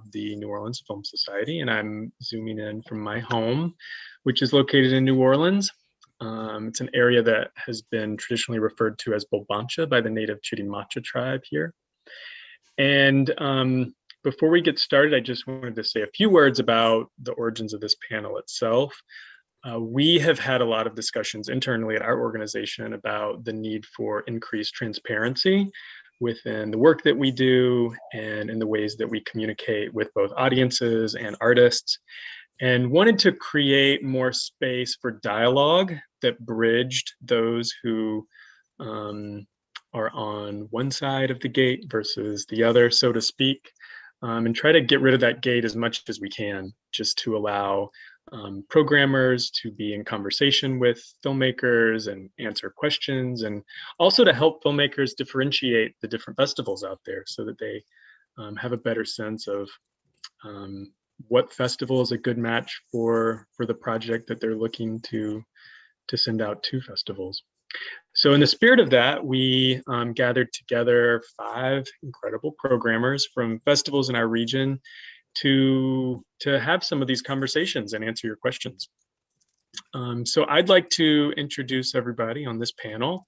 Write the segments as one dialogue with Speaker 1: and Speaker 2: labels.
Speaker 1: of the New Orleans Film Society, and I'm zooming in from my home, which is located in New Orleans. It's an area that has been traditionally referred to as Bolbancha by the native Chitimacha tribe here. And before we get started, I just wanted to say a few words about the origins of this panel itself. We have had a lot of discussions internally at our organization about the need for increased transparency within the work that we do and in the ways that we communicate with both audiences and artists, and wanted to create more space for dialogue that bridged those who are on one side of the gate versus the other, so to speak, and try to get rid of that gate as much as we can, just to allow programmers to be in conversation with filmmakers and answer questions, and also to help filmmakers differentiate the different festivals out there so that they have a better sense of what festival is a good match for the project that they're looking to send out to festivals. So in the spirit of that, we gathered together 5 incredible programmers from festivals in our region to have some of these conversations and answer your questions. So I'd like to introduce everybody on this panel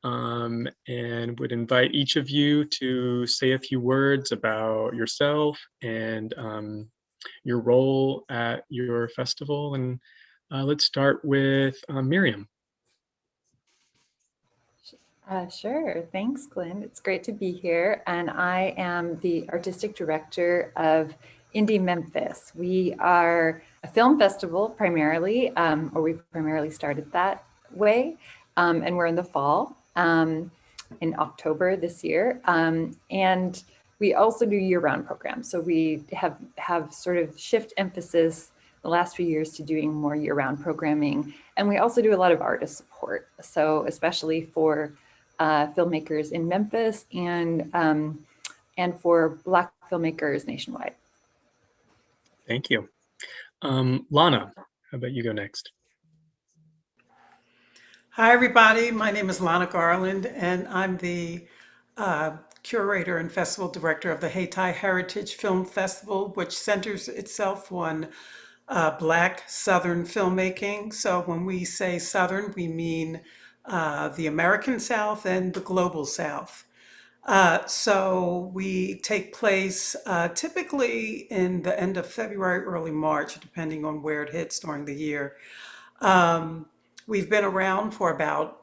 Speaker 1: and would invite each of you to say a few words about yourself and your role at your festival. And let's start with Miriam.
Speaker 2: Sure. Thanks, Clint. It's great to be here. And I am the artistic director of Indy Memphis. We are a film festival primarily, or we primarily started that way. And we're in the fall, in October this year. And we also do year-round programs. So we have sort of shift emphasis the last few years to doing more year-round programming. And we also do a lot of artist support. So especially for filmmakers in Memphis and for Black filmmakers nationwide.
Speaker 1: Thank you. Lana, how about you go next?
Speaker 3: Hi, everybody. My name is Lana Garland, and I'm the curator and festival director of the Hayti Heritage Film Festival, which centers itself on Black Southern filmmaking. So when we say Southern, we mean the American South and the global South. So we take place typically in the end of February, early March, depending on where it hits during the year. We've been around for about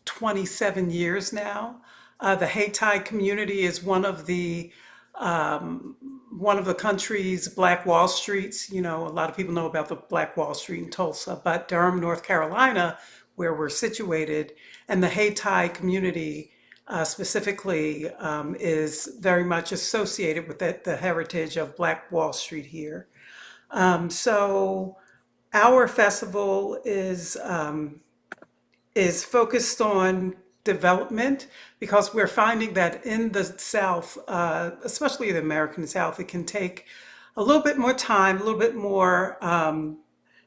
Speaker 3: 27 years now. The Hayti community is one of the country's Black Wall Streets. You know, a lot of people know about the Black Wall Street in Tulsa, but Durham, North Carolina, where we're situated, and the Hayti community specifically is very much associated with the heritage of Black Wall Street here. So our festival is focused on development because we're finding that in the South, especially the American South, it can take a little bit more time, a little bit more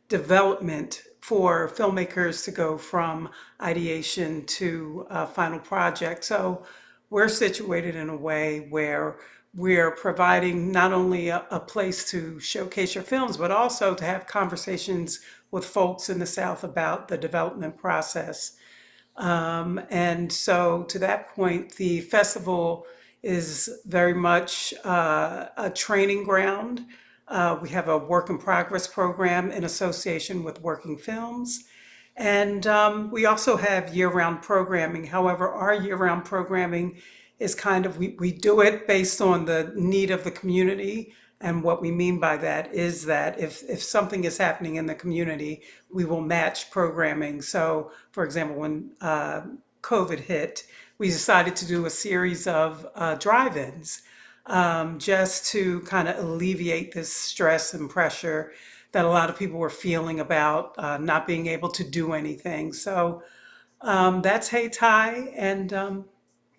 Speaker 3: development for filmmakers to go from ideation to a final project. So we're situated in a way where we're providing not only a place to showcase your films, but also to have conversations with folks in the South about the development process. And so to that point, the festival is very much a training ground. We have a work in progress program in association with Working Films. And we also have year-round programming. However, our year-round programming is kind of, we do it based on the need of the community. And what we mean by that is that if something is happening in the community, we will match programming. So, for example, when COVID hit, we decided to do a series of drive-ins just to kind of alleviate this stress and pressure that a lot of people were feeling about not being able to do anything. So that's Hayti, and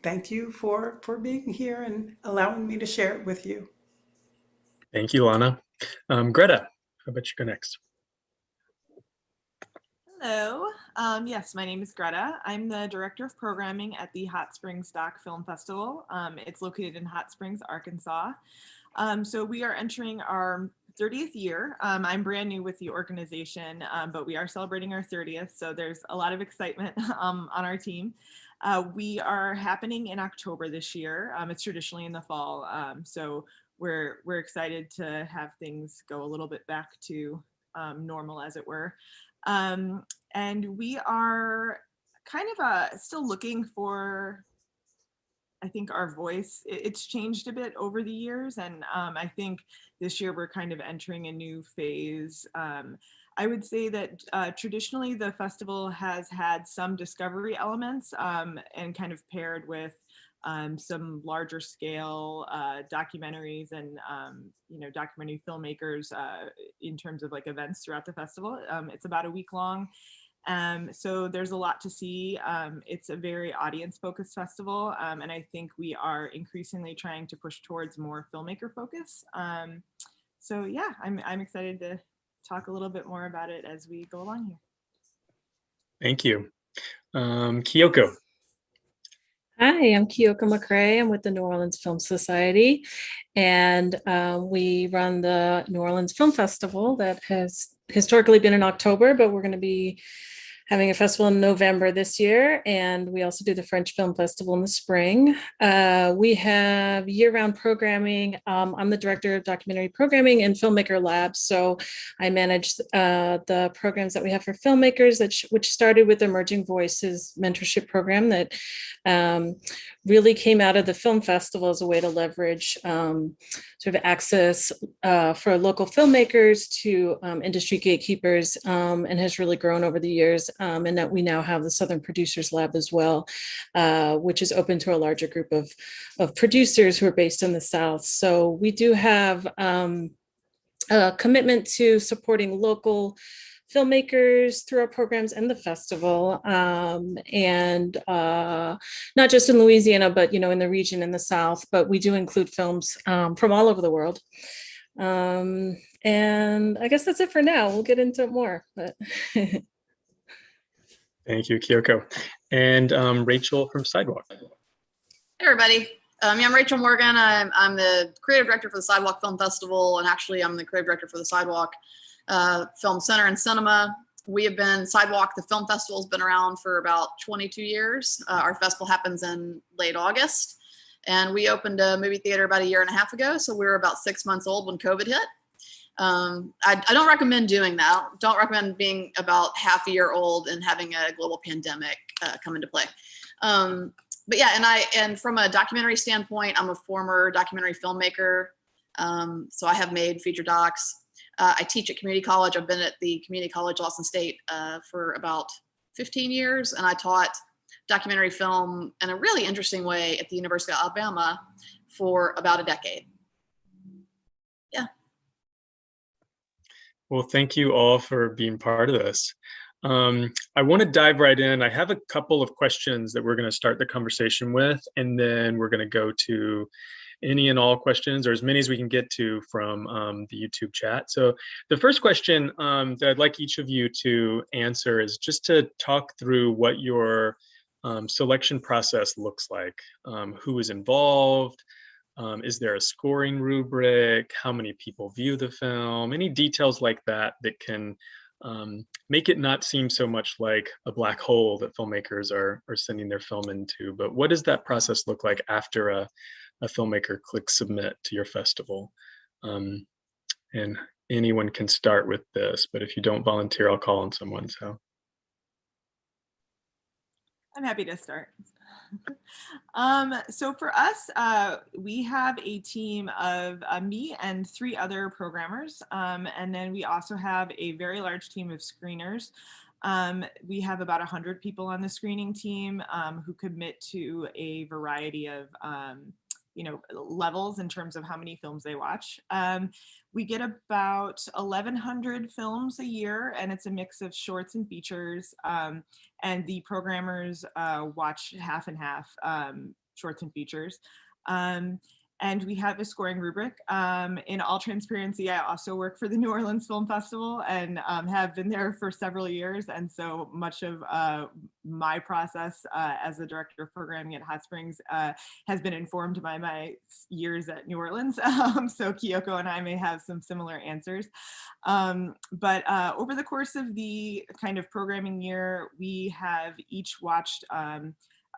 Speaker 3: thank you for being here and allowing me to share it with you.
Speaker 1: Thank you, Lana. Greta, how about you go next?
Speaker 4: Hello. Yes, my name is Greta. I'm the director of programming at the Hot Springs Doc Film Festival. It's located in Hot Springs, Arkansas. So we are entering our 30th year. I'm brand new with the organization, but we are celebrating our 30th, so there's a lot of excitement on our team. We are happening in October this year. It's traditionally in the fall, so we're excited to have things go a little bit back to normal, as it were. And we are kind of still looking for, I think, our voice. It's changed a bit over the years, and I think this year we're kind of entering a new phase. I would say that traditionally the festival has had some discovery elements and kind of paired with some larger scale documentaries and documentary filmmakers in terms of like events throughout the festival. It's about a week long. So there's a lot to see. It's a very audience-focused festival, and I think we are increasingly trying to push towards more filmmaker focus. So yeah, I'm excited to talk a little bit more about it as we go along here.
Speaker 1: Thank you. Kiyoko.
Speaker 5: Hi, I'm Kiyoko McCrae. I'm with the New Orleans Film Society, and we run the New Orleans Film Festival that has historically been in October, but we're going to be having a festival in November this year, and we also do the French Film Festival in the spring. We have year-round programming. I'm the director of documentary programming and filmmaker labs, so I manage the programs that we have for filmmakers, which started with Emerging Voices mentorship program that really came out of the film festival as a way to leverage sort of access for local filmmakers to industry gatekeepers, and has really grown over the years. And that we now have the Southern Producers Lab as well, which is open to a larger group of producers who are based in the South. So we do have a commitment to supporting local filmmakers through our programs and the festival, and not just in Louisiana, but in the region in the South. But we do include films from all over the world. And I guess that's it for now. We'll get into it more. But
Speaker 1: Thank you, Kiyoko. And Rachel from Sidewalk.
Speaker 6: Hey, everybody. I'm Rachel Morgan. I'm the creative director for the Sidewalk Film Festival, and actually I'm the creative director for the Sidewalk Film Center and Cinema. We have been, Sidewalk, the film festival, has been around for about 22 years. Our festival happens in late August, and we opened a movie theater about a year and a half ago, so we were about 6 months old when COVID hit. I don't recommend doing that. Don't recommend being about half a year old and having a global pandemic come into play. But yeah, and from a documentary standpoint, I'm a former documentary filmmaker. So I have made feature docs. I teach at community college. I've been at the community college, Austin State, for about 15 years. And I taught documentary film in a really interesting way at the University of Alabama for about a decade. Yeah.
Speaker 1: Well, thank you all for being part of this. I want to dive right in. I have a couple of questions that we're going to start the conversation with, and then we're going to go to any and all questions, or as many as we can get to from the YouTube chat. So the first question that I'd like each of you to answer is just to talk through what your selection process looks like. Who is involved? Is there a scoring rubric? How many people view the film? Any details like that that can make it not seem so much like a black hole that filmmakers are sending their film into. But what does that process look like after a filmmaker clicks submit to your festival? And anyone can start with this, but if you don't volunteer, I'll call on someone. So
Speaker 4: I'm happy to start. So for us, we have a team of me and 3 other programmers. And then we also have a very large team of screeners. We have about 100 people on the screening team who commit to a variety of levels in terms of how many films they watch. We get about 1,100 films a year, and it's a mix of shorts and features. And the programmers watch half and half, shorts and features. And we have a scoring rubric. In all transparency, I also work for the New Orleans Film Festival and have been there for several years. And so much of my process as the director of programming at Hot Springs has been informed by my years at New Orleans. So Kiyoko and I may have some similar answers. But over the course of the kind of programming year, we have each watched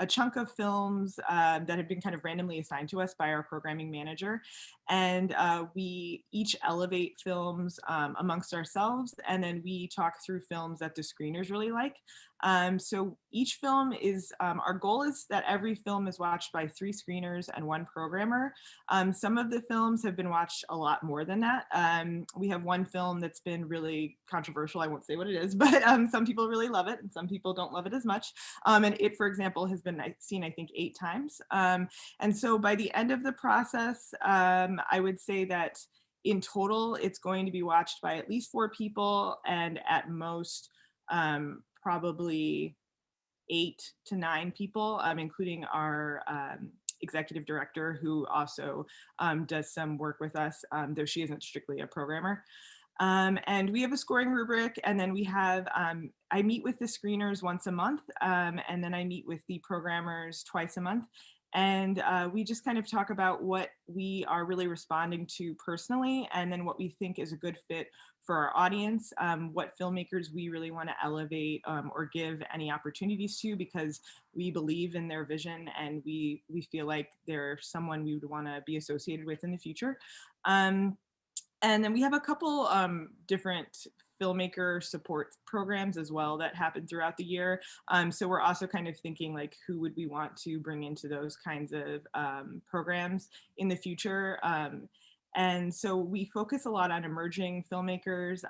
Speaker 4: a chunk of films that have been kind of randomly assigned to us by our programming manager. And we each elevate films amongst ourselves, and then we talk through films that the screeners really like. So each film is, our goal is that every film is watched by 3 screeners and 1 programmer. Some of the films have been watched a lot more than that. We have one film that's been really controversial. I won't say what it is, but some people really love it and some people don't love it as much. And it, for example, has been seen, I think, 8 times. And so by the end of the process, I would say that in total, it's going to be watched by at least 4 people, and at most, probably 8 to 9 people, including our executive director, who also does some work with us, though she isn't strictly a programmer. And we have a scoring rubric, and then we have, I meet with the screeners once a month, and then I meet with the programmers twice a month. And we just kind of talk about what we are really responding to personally, and then what we think is a good fit for our audience, what filmmakers we really want to elevate or give any opportunities to, because we believe in their vision and we feel like they're someone we would want to be associated with in the future. And then we have a couple different filmmaker support programs as well that happen throughout the year. So we're also kind of thinking like, who would we want to bring into those kinds of programs in the future? And so we focus a lot on emerging filmmakers.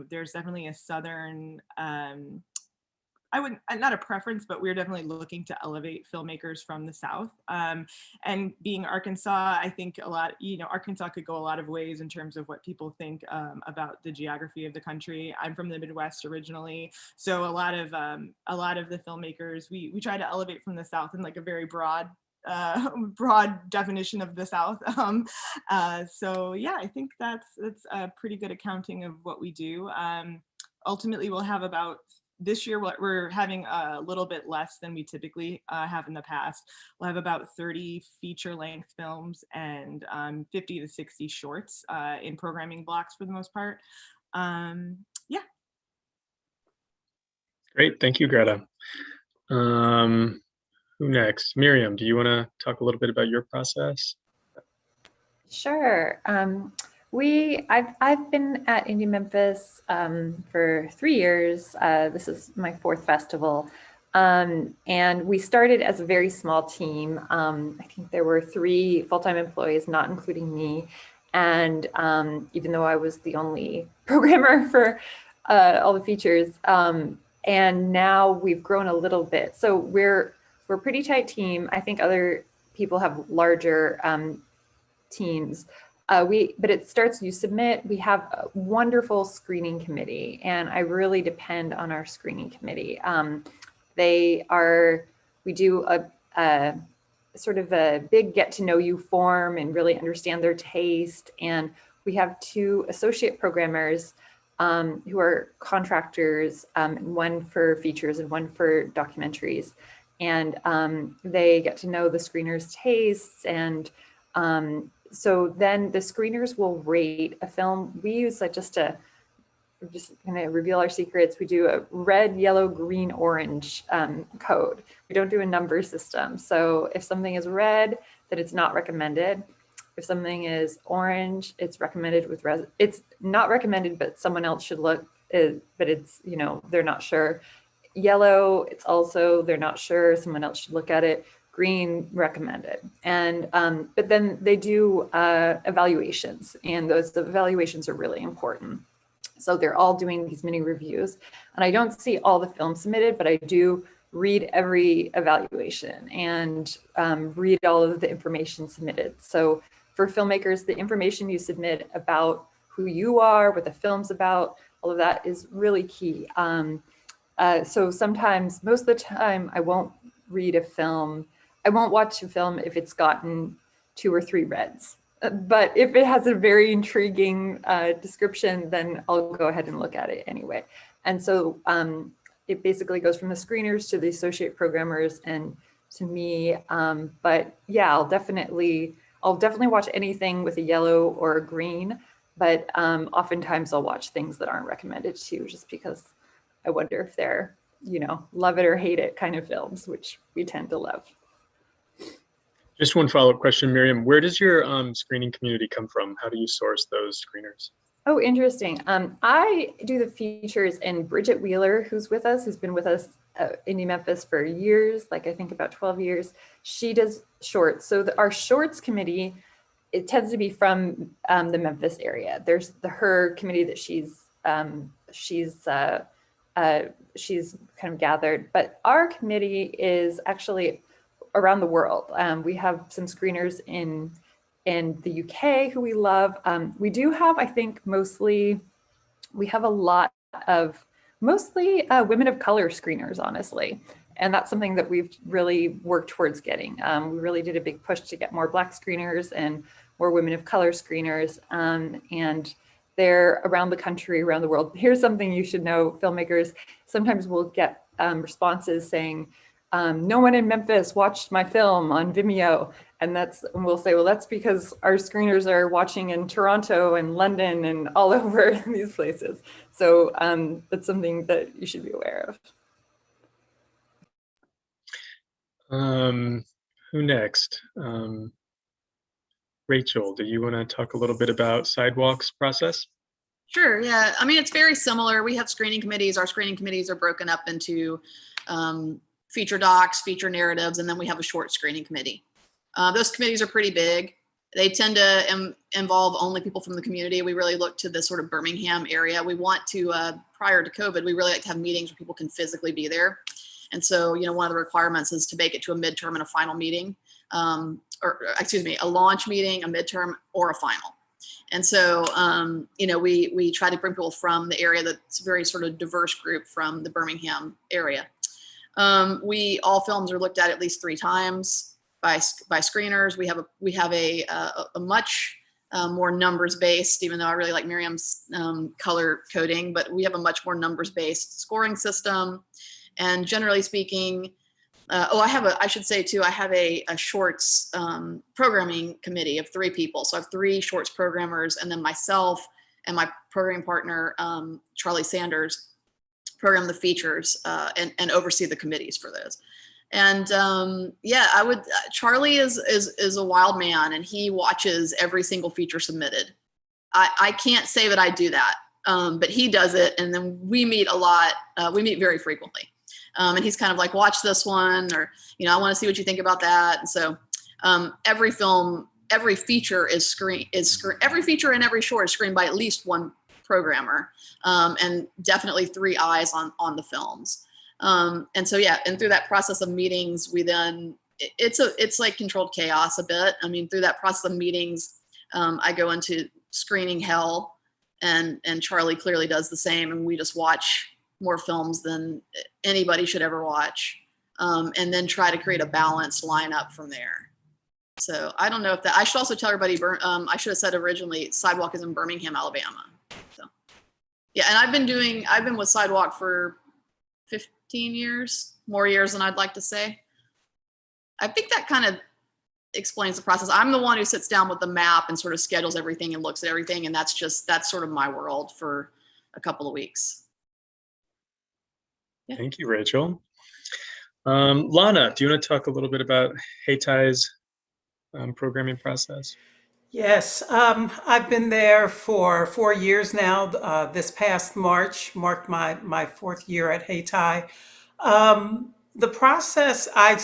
Speaker 4: There's definitely a Southern, I wouldn't, not a preference, but we're definitely looking to elevate filmmakers from the South. And being Arkansas, I think a lot, Arkansas could go a lot of ways in terms of what people think about the geography of the country. I'm from the Midwest originally, so a lot of the filmmakers, we try to elevate from the South in like a very broad definition of the South. So yeah, I think that's a pretty good accounting of what we do. Ultimately, we'll have about, this year we're having a little bit less than we typically have in the past. We'll have about 30 feature-length films and 50 to 60 shorts in programming blocks for the most part. Yeah.
Speaker 1: Great, thank you, Greta. Who next? Miriam, do you want to talk a little bit about your process?
Speaker 2: Sure. I've been at Indy Memphis for 3 years. This is my 4th festival. And we started as a very small team. I think there were 3 full-time employees, not including me. And even though I was the only programmer for all the features, and now we've grown a little bit. So we're a pretty tight team. I think other people have larger teams. But it starts, you submit, we have a wonderful screening committee, and I really depend on our screening committee. We do a sort of a big get to know you form and really understand their taste. And we have 2 associate programmers who are contractors, one for features and one for documentaries. And they get to know the screeners' tastes, and so then the screeners will rate a film. We use just going to reveal our secrets. We do a red, yellow, green, orange code. We don't do a number system. So if something is red, then it's not recommended. If something is orange, it's recommended with it's not recommended, but someone else should look. But it's they're not sure. Yellow, it's also they're not sure. Someone else should look at it. Green, recommended. And but then they do evaluations, and those evaluations are really important. So they're all doing these mini reviews, and I don't see all the films submitted, but I do read every evaluation and read all of the information submitted. So for filmmakers, the information you submit about who you are, what the film's about, all of that is really key. So sometimes, most of the time, I won't read a film. I won't watch a film if it's gotten 2 or 3 reds. But if it has a very intriguing description, then I'll go ahead and look at it anyway. And so it basically goes from the screeners to the associate programmers and to me. But yeah, I'll definitely watch anything with a yellow or a green. But oftentimes I'll watch things that aren't recommended too, just because I wonder if they're, love it or hate it kind of films, which we tend to love.
Speaker 1: Just one follow-up question, Miriam. Where does your screening community come from? How do you source those screeners?
Speaker 2: Oh, interesting. I do the features, and Bridget Wheeler, who's been with us at Indy Memphis for years, like I think about 12 years, she does shorts. So our shorts committee, it tends to be from the Memphis area. There's her committee that she's kind of gathered, but our committee is actually around the world. We have some screeners in the UK who we love. We do have, I think, we have a lot of mostly women of color screeners, honestly. And that's something that we've really worked towards getting. We really did a big push to get more Black screeners and more women of color screeners. And they're around the country, around the world. Here's something you should know, filmmakers. Sometimes we'll get responses saying, no one in Memphis watched my film on Vimeo. And we'll say, well, that's because our screeners are watching in Toronto and London and all over these places. So that's something that you should be aware of.
Speaker 1: Who next? Rachel, do you want to talk a little bit about Sidewalk's process?
Speaker 6: Sure, yeah. I mean, it's very similar. We have screening committees. Our screening committees are broken up into feature docs, feature narratives, and then we have a short screening committee. Those committees are pretty big. They tend to involve only people from the community. We really look to the sort of Birmingham area. We want to, prior to COVID, we really like to have meetings where people can physically be there. And so, one of the requirements is to make it to a midterm and a final meeting, a launch meeting, a midterm, or a final. And so, we try to bring people from the area that's a very sort of diverse group from the Birmingham area. All films are looked at least 3 times by screeners. We have a much more numbers based, even though I really like Miriam's color coding, but we have a much more numbers based scoring system. And generally speaking, I have a shorts programming committee of 3 people. So I have 3 shorts programmers, and then myself and my programming partner, Charlie Sanders, program the features and oversee the committees for those. And Charlie is a wild man, and he watches every single feature submitted. I can't say that I do that, but he does it. And then we meet a lot. We meet very frequently. And he's kind of like, watch this one, or, I want to see what you think about that. And so every feature every feature and every short is screened by at least 1 programmer, and definitely 3 eyes on the films. And so, and through that process of meetings, it's like controlled chaos a bit. I mean, through that process of meetings, I go into screening hell, and Charlie clearly does the same. And we just watch more films than anybody should ever watch, and then try to create a balanced lineup from there. So I don't know if I should also tell everybody, I should have said originally, Sidewalk is in Birmingham, Alabama. So yeah, and I've been with Sidewalk for 15 years, more years than I'd like to say. I think that kind of explains the process. I'm the one who sits down with the map and sort of schedules everything and looks at everything. And that's sort of my world for a couple of weeks. Yeah.
Speaker 1: Thank you, Rachel. Lana, do you want to talk a little bit about Hayti's programming process?
Speaker 3: Yes, I've been there for 4 years now. This past March marked my 4th year at Hayti. The process, I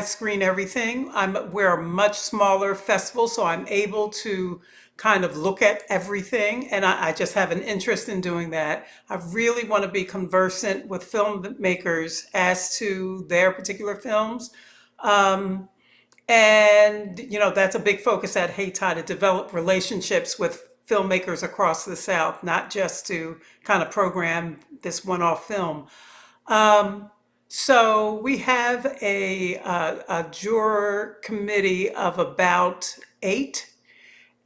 Speaker 3: screen everything. We're a much smaller festival, so I'm able to kind of look at everything, and I just have an interest in doing that. I really want to be conversant with filmmakers as to their particular films. And, that's a big focus at Hayti, to develop relationships with filmmakers across the South, not just to kind of program this one-off film. So we have a juror committee of about 8.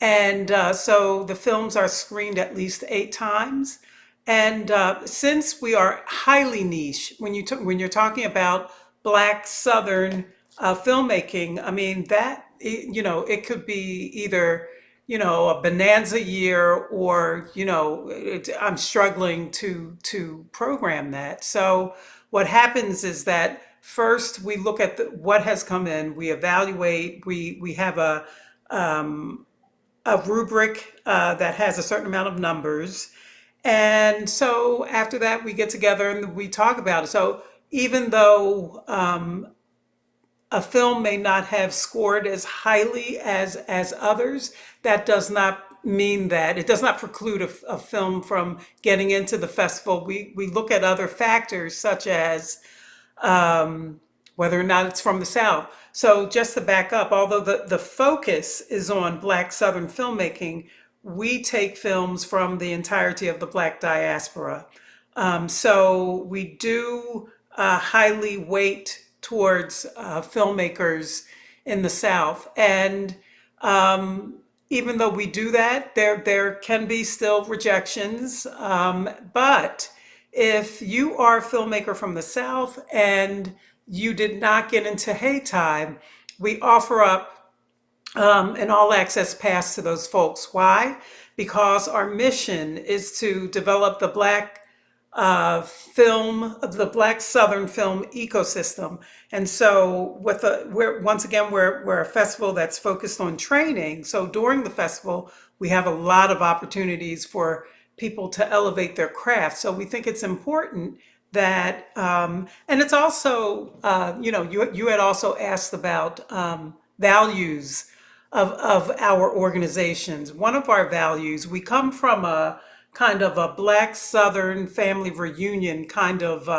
Speaker 3: And so the films are screened at least 8 times. And since we are highly niche, when you're talking about Black Southern filmmaking, I mean it could be either a bonanza year or I'm struggling to program that. So what happens is that first we look at what has come in, we evaluate, we have a rubric that has a certain amount of numbers. And so after that, we get together and we talk about it. So even though a film may not have scored as highly as others, that does not mean that it does not preclude a film from getting into the festival. We look at other factors such as whether or not it's from the South. So just to back up, although the focus is on Black Southern filmmaking, we take films from the entirety of the Black diaspora. So we do highly weight towards filmmakers in the South. And even though we do that, there can be still rejections. But if you are a filmmaker from the South and you did not get into Hayti, we offer up an all access pass to those folks. Why? Because our mission is to develop the Black the Black Southern film ecosystem. And so we're a festival that's focused on training. So during the festival, we have a lot of opportunities for people to elevate their craft. So we think it's important that, and it's also, you had also asked about values of our organizations. One of our values, we come from a kind of a Black Southern family reunion kind of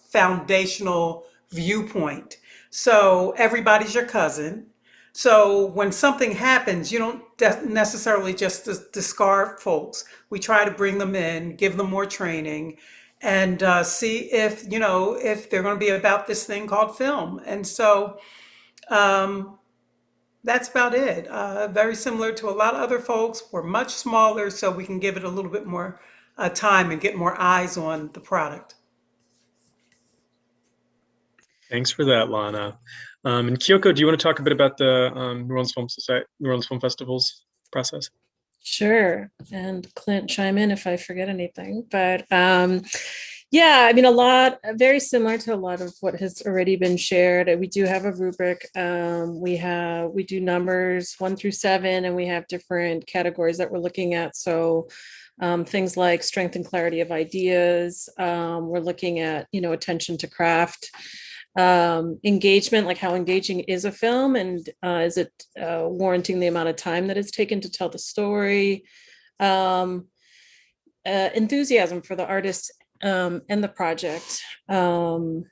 Speaker 3: foundational viewpoint. So everybody's your cousin. So when something happens, you don't necessarily just discard folks. We try to bring them in, give them more training, and see if they're going to be about this thing called film. And so that's about it. Very similar to a lot of other folks. We're much smaller, so we can give it a little bit more time and get more eyes on the product.
Speaker 1: Thanks for that, Lana. And Kiyoko, do you want to talk a bit about the New Orleans Film Festival's process?
Speaker 5: Sure. And Clint, chime in if I forget anything. But yeah, I mean, very similar to a lot of what has already been shared. We do have a rubric. We do numbers 1 through 7, and we have different categories that we're looking at. So things like strength and clarity of ideas. We're looking at, attention to craft. Engagement, like how engaging is a film, and is it warranting the amount of time that it's taken to tell the story? Enthusiasm for the artist and the project, and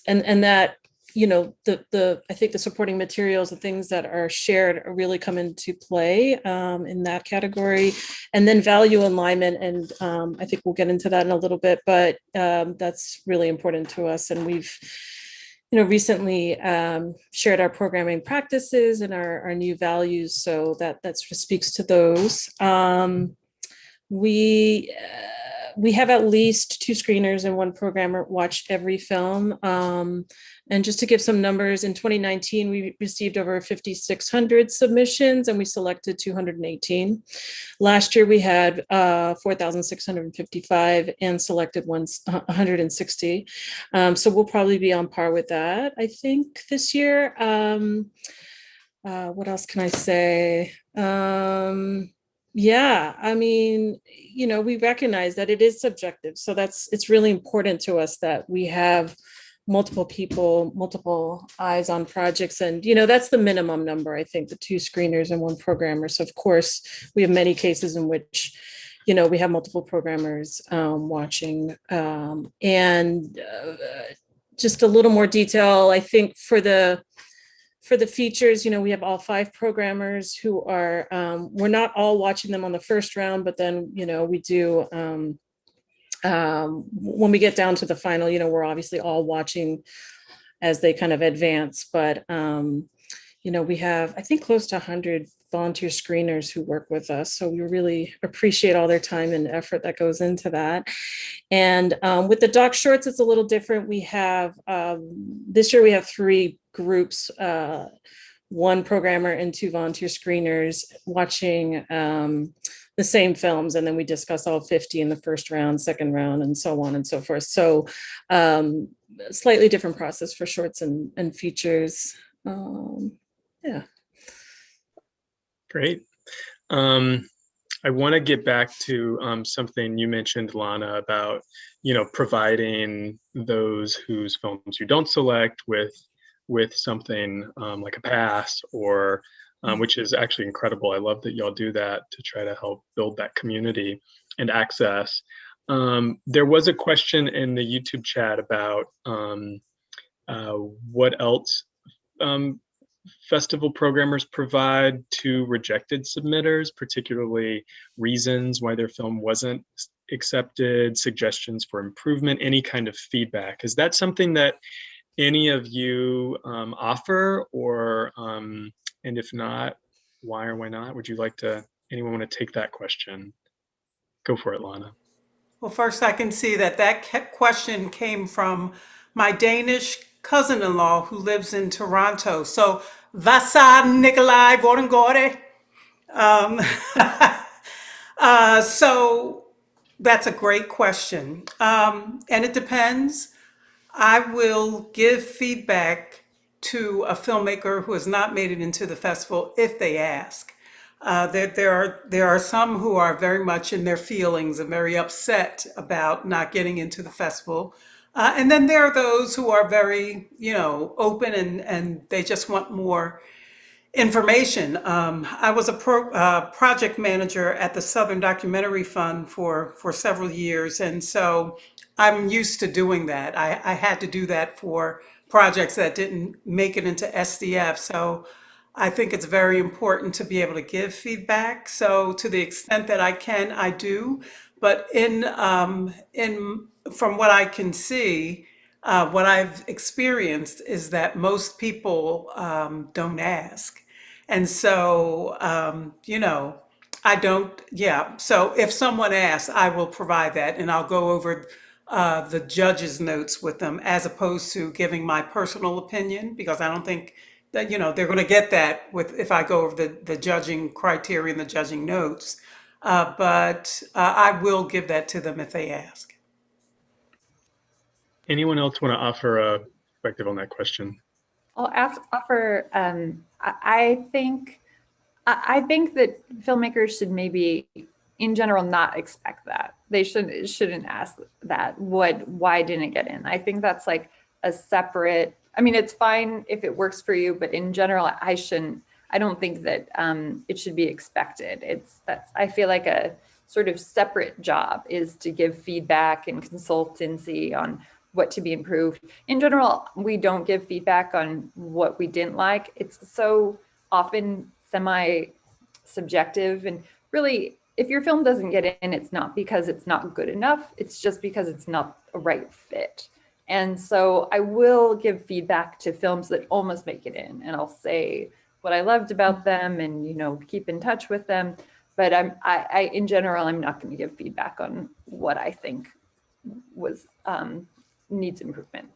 Speaker 5: that I think the supporting materials, the things that are shared, really come into play in that category. And then value alignment, and I think we'll get into that in a little bit, but that's really important to us. And we've recently shared our programming practices and our new values, so that speaks to those. We have at least 2 screeners and 1 programmer watch every film. And just to give some numbers, in 2019, we received over 5,600 submissions and we selected 218. Last year, we had 4,655 and selected 160. So we'll probably be on par with that, I think, this year. What else can I say? Yeah, I mean, we recognize that it is subjective. So it's really important to us that we have multiple people, multiple eyes on projects. And, that's the minimum number, I think, the 2 screeners and 1 programmer. So of course, we have many cases in which, we have multiple programmers watching. And just a little more detail, I think for the features, we have all 5 programmers who are, we're not all watching them on the first round, but then, we do, when we get down to the final, we're obviously all watching as they kind of advance. But, we have, I think, close to 100 volunteer screeners who work with us. So we really appreciate all their time and effort that goes into that. And with the doc shorts, it's a little different. We have, this year we have 3 groups, 1 programmer and 2 volunteer screeners watching the same films. And then we discuss all 50 in the first round, second round, and so on and so forth. So slightly different process for shorts and features. Yeah.
Speaker 1: Great. I want to get back to something you mentioned, Lana, about, providing those whose films you don't select with something like a pass, or which is actually incredible. I love that y'all do that to try to help build that community and access. There was a question in the YouTube chat about what else festival programmers provide to rejected submitters, particularly reasons why their film wasn't accepted, suggestions for improvement, any kind of feedback. Is that something that any of you offer, or and if not, why or why not? Would you like to, anyone want to take that question? Go for it, Lana.
Speaker 3: Well, first I can see that question came from my Danish cousin-in-law who lives in Toronto. So, Vasa Nikolai Vorengore. So that's a great question. And it depends. I will give feedback to a filmmaker who has not made it into the festival if they ask. There are some who are very much in their feelings and very upset about not getting into the festival. And then there are those who are very, open and they just want more information. I was a project manager at the Southern Documentary Fund for several years. And so I'm used to doing that. I had to do that for projects that didn't make it into SDF. So I think it's very important to be able to give feedback. So to the extent that I can, I do. But from what I can see, what I've experienced is that most people don't ask. And so, I don't, yeah. So if someone asks, I will provide that and I'll go over the judge's notes with them as opposed to giving my personal opinion, because I don't think that, they're going to get that if I go over the judging criteria and the judging notes. But I will give that to them if they ask.
Speaker 1: Anyone else want to offer a perspective on that question?
Speaker 2: I'll offer. I think that filmmakers should maybe, in general, not expect that. They shouldn't ask that. Why didn't it get in? I think that's like a separate. I mean, it's fine if it works for you, but in general, I don't think that it should be expected. I feel like a sort of separate job is to give feedback and consultancy on what to be improved. In general, we don't give feedback on what we didn't like. It's so often semi-subjective, and really, if your film doesn't get in, it's not because it's not good enough. It's just because it's not a right fit. And so I will give feedback to films that almost make it in, and I'll say what I loved about them and, keep in touch with them. But I in general, I'm not going to give feedback on what I think was needs improvement.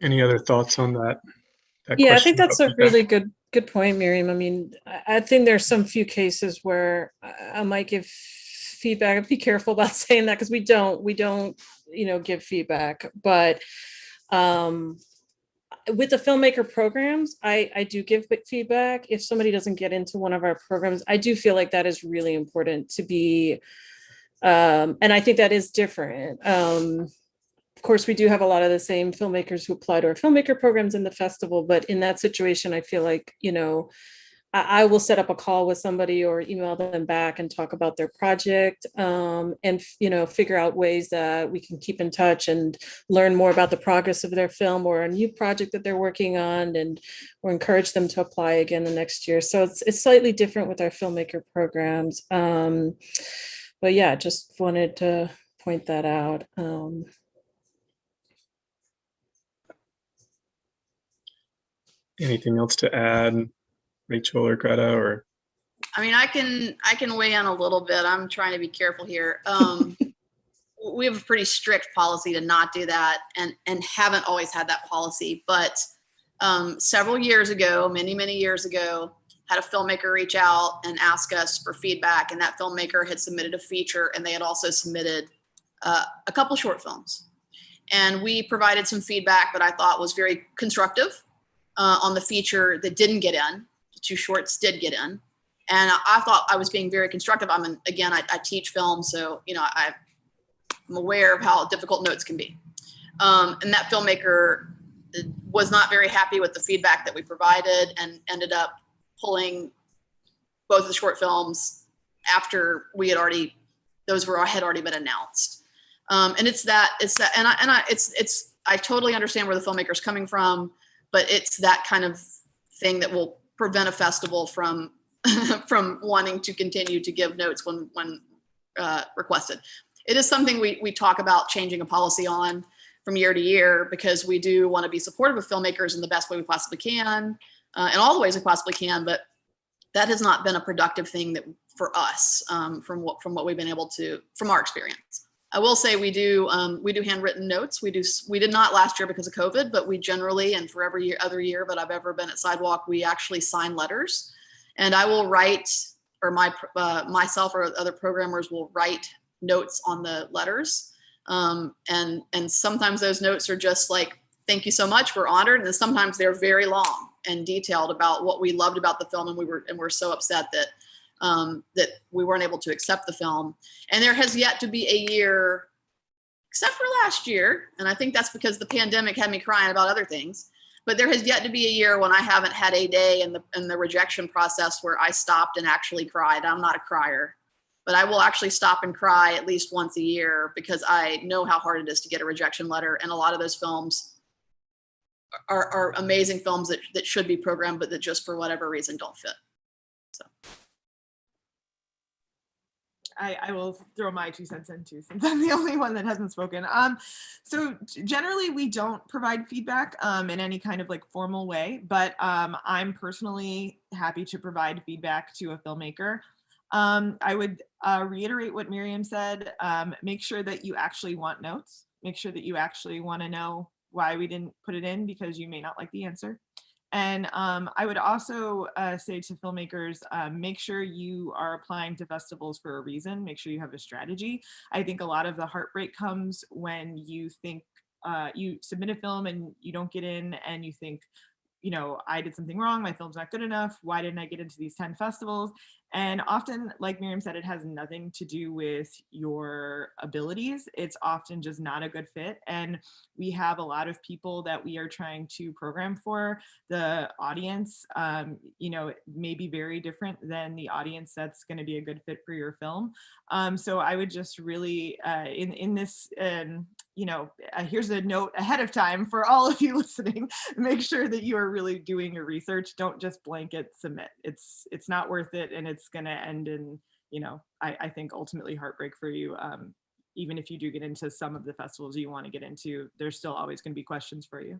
Speaker 1: Any other thoughts on that?
Speaker 5: Yeah, I think that's a really good point, Miriam. I mean, I think there's some few cases where I might give feedback. Be careful about saying that, because we don't, give feedback. But with the filmmaker programs, I do give feedback. If somebody doesn't get into one of our programs, I do feel like that is really important to be, and I think that is different. Of course, we do have a lot of the same filmmakers who apply to our filmmaker programs in the festival, but in that situation, I feel like, I will set up a call with somebody or email them back and talk about their project, and, figure out ways that we can keep in touch and learn more about the progress of their film or a new project that they're working on, or encourage them to apply again the next year. So it's slightly different with our filmmaker programs. But yeah, just wanted to point that out.
Speaker 1: Anything else to add, Rachel or Greta? Or
Speaker 6: I mean, I can weigh in a little bit. I'm trying to be careful here. We have a pretty strict policy to not do that, and haven't always had that policy. But several years ago, many years ago, had a filmmaker reach out and ask us for feedback, and that filmmaker had submitted a feature, and they had also submitted a couple short films. And we provided some feedback that I thought was very constructive on the feature that didn't get in. The 2 shorts did get in. And I thought I was being very constructive. Again, I teach film, so I'm aware of how difficult notes can be. And that filmmaker was not very happy with the feedback that we provided, and ended up pulling both of the short films after had already been announced. And I totally understand where the filmmaker's coming from, but it's that kind of thing that will prevent a festival from wanting to continue to give notes when requested. It is something we talk about changing a policy on from year to year, because we do want to be supportive of filmmakers in the best way we possibly can, in all the ways we possibly can. But that has not been a productive thing for us, from what we've been able to, from our experience. I will say we do handwritten notes. We did not last year because of COVID, but we generally, and for every other year that I've ever been at Sidewalk, we actually sign letters. And I will write, or myself or other programmers will write notes on the letters. And sometimes those notes are just like, thank you so much, we're honored. And sometimes they're very long and detailed about what we loved about the film, and we're so upset that that we weren't able to accept the film. And there has yet to be a year, except for last year, and I think that's because the pandemic had me crying about other things, but there has yet to be a year when I haven't had a day in the rejection process where I stopped and actually cried. I'm not a crier, but I will actually stop and cry at least once a year, because I know how hard it is to get a rejection letter. And a lot of those films are amazing films that should be programmed, but that just for whatever reason don't fit. So
Speaker 4: I will throw my 2 cents in too, since I'm the only one that hasn't spoken. So generally we don't provide feedback in any kind of like formal way, but I'm personally happy to provide feedback to a filmmaker. I would reiterate what Miriam said. Make sure that you actually want notes. Make sure that you actually want to know why we didn't put it in, because you may not like the answer. And I would also say to filmmakers, make sure you are applying to festivals for a reason. Make sure you have a strategy. I think a lot of the heartbreak comes when you think you submit a film and you don't get in, and you think, I did something wrong, my film's not good enough, why didn't I get into these 10 festivals? And often, like Miriam said, it has nothing to do with your abilities. It's often just not a good fit. And we have a lot of people that we are trying to program for. The audience, may be very different than the audience that's going to be a good fit for your film. So I would just really, in this, here's a note ahead of time for all of you listening. Make sure that you are really doing your research. Don't just blanket submit. It's not worth it, and it's going to end in, I think ultimately heartbreak for you. Even if you do get into some of the festivals you want to get into, there's still always going to be questions for you.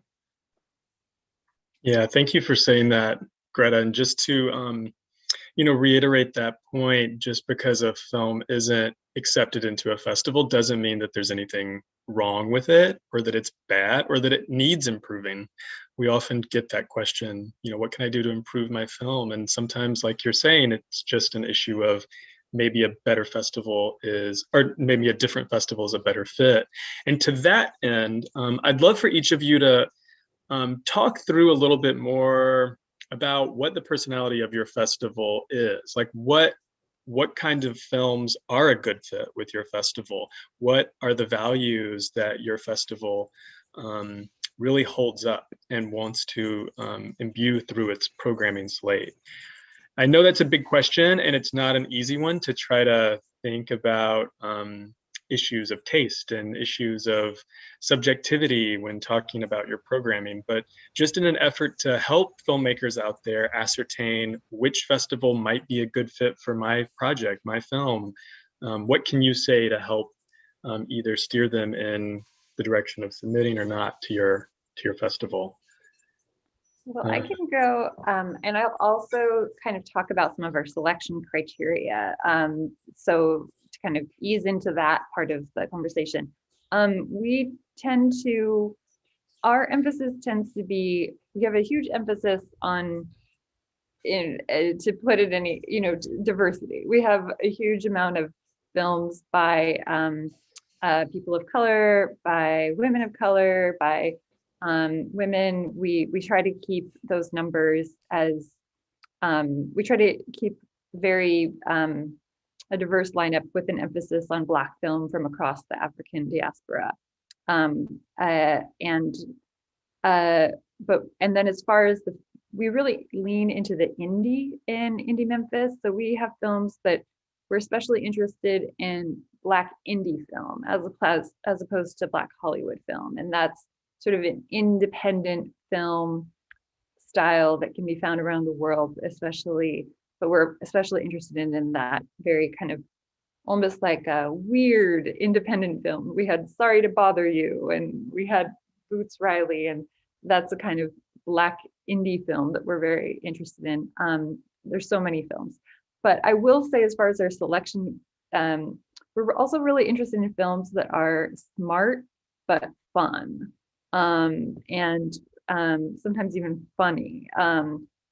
Speaker 1: Yeah, thank you for saying that, Greta. And just to reiterate that point, just because a film isn't accepted into a festival doesn't mean that there's anything wrong with it, or that it's bad, or that it needs improving. We often get that question, what can I do to improve my film? And sometimes, like you're saying, it's just an issue of maybe a better festival or maybe a different festival is a better fit. And to that end, I'd love for each of you to talk through a little bit more about what the personality of your festival is. Like what kind of films are a good fit with your festival? What are the values that your festival really holds up and wants to imbue through its programming slate? I know that's a big question, and it's not an easy one to try to think about issues of taste and issues of subjectivity when talking about your programming, but just in an effort to help filmmakers out there ascertain which festival might be a good fit for my project, my film, what can you say to help either steer them in the direction of submitting or not to your festival?
Speaker 2: Well, I can go, and I'll also kind of talk about some of our selection criteria. So to kind of ease into that part of the conversation, we tend to, our emphasis tends to be, we have a huge emphasis on, to put it in, diversity. We have a huge amount of films by people of color, by women of color, by women. We try to keep those numbers as, we try to keep very a diverse lineup with an emphasis on Black film from across the African diaspora. And then as far as we really lean into the indie in Indy Memphis. So we have films that we're especially interested in Black indie film as opposed to Black Hollywood film. And that's sort of an independent film style that can be found around the world, but we're especially interested in that very kind of almost like a weird independent film. We had Sorry to Bother You, and we had Boots Riley, and that's a kind of Black indie film that we're very interested in. There's so many films, but I will say, as far as our selection, we're also really interested in films that are smart but fun, and sometimes even funny.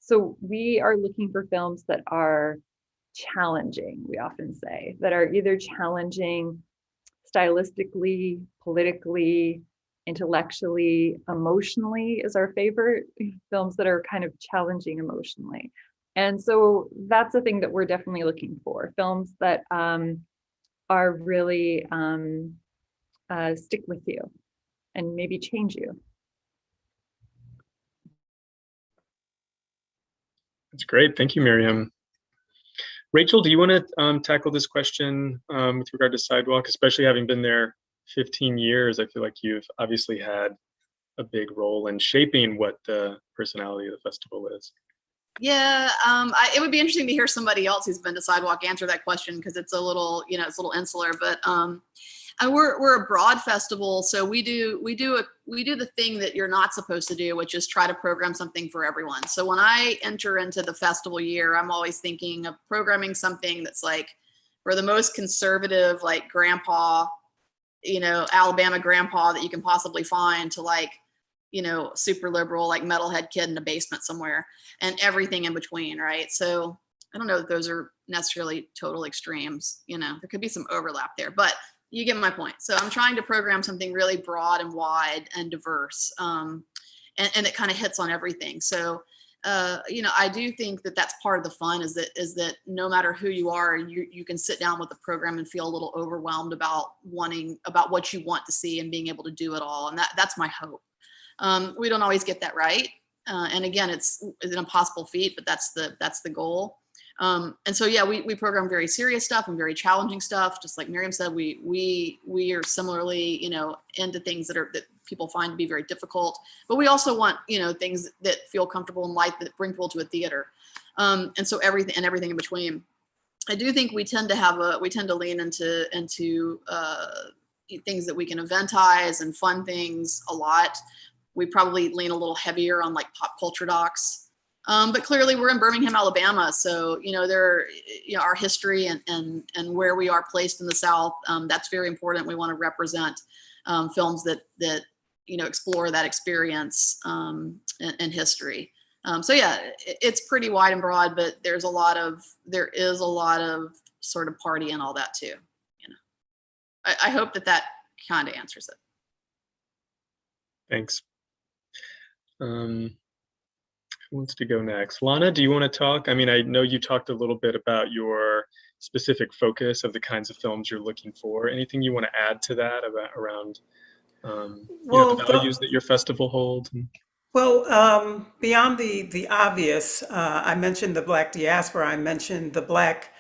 Speaker 2: So we are looking for films that are challenging, we often say, that are either challenging stylistically, politically, intellectually, emotionally is our favorite, films that are kind of challenging emotionally. And so that's a thing that we're definitely looking for, films that are really stick with you and maybe change you.
Speaker 1: That's great. Thank you, Miriam. Rachel, do you want to tackle this question with regard to Sidewalk, especially having been there 15 years? I feel like you've obviously had a big role in shaping what the personality of the festival is.
Speaker 6: Yeah, it would be interesting to hear somebody else who's been to Sidewalk answer that question, because it's a little, it's a little insular. But and we're a broad festival, so we do the thing that you're not supposed to do, which is try to program something for everyone. So when I enter into the festival year, I'm always thinking of programming something that's like for the most conservative, like grandpa, Alabama grandpa that you can possibly find, to like, super liberal, like metalhead kid in a basement somewhere, and everything in between, right? So I don't know that those are necessarily total extremes. There could be some overlap there, but you get my point. So I'm trying to program something really broad and wide and diverse, and it kind of hits on everything. So, I do think that that's part of the fun, is that no matter who you are, you can sit down with the program and feel a little overwhelmed about what you want to see and being able to do it all. And that's my hope. We don't always get that right. And again, it's an impossible feat, but that's the goal. And so, yeah, we program very serious stuff and very challenging stuff. Just like Miriam said, we are similarly, into things that people find to be very difficult, but we also want, things that feel comfortable and light, that bring people to a theater. And so everything in between. I do think we tend to lean into things that we can eventize and fun things a lot. We probably lean a little heavier on like pop culture docs. But clearly we're in Birmingham, Alabama. So, our history and where we are placed in the South, that's very important. We want to represent films that explore that experience and history. So yeah, it's pretty wide and broad, but there is a lot of sort of party and all that too. I hope that kind of answers it.
Speaker 1: Thanks. Who wants to go next? Lana, do you want to talk? I mean, I know you talked a little bit about your specific focus of the kinds of films you're looking for. Anything you want to add to that around the values that your festival holds?
Speaker 3: Well, beyond the obvious, I mentioned the Black diaspora, I mentioned the Black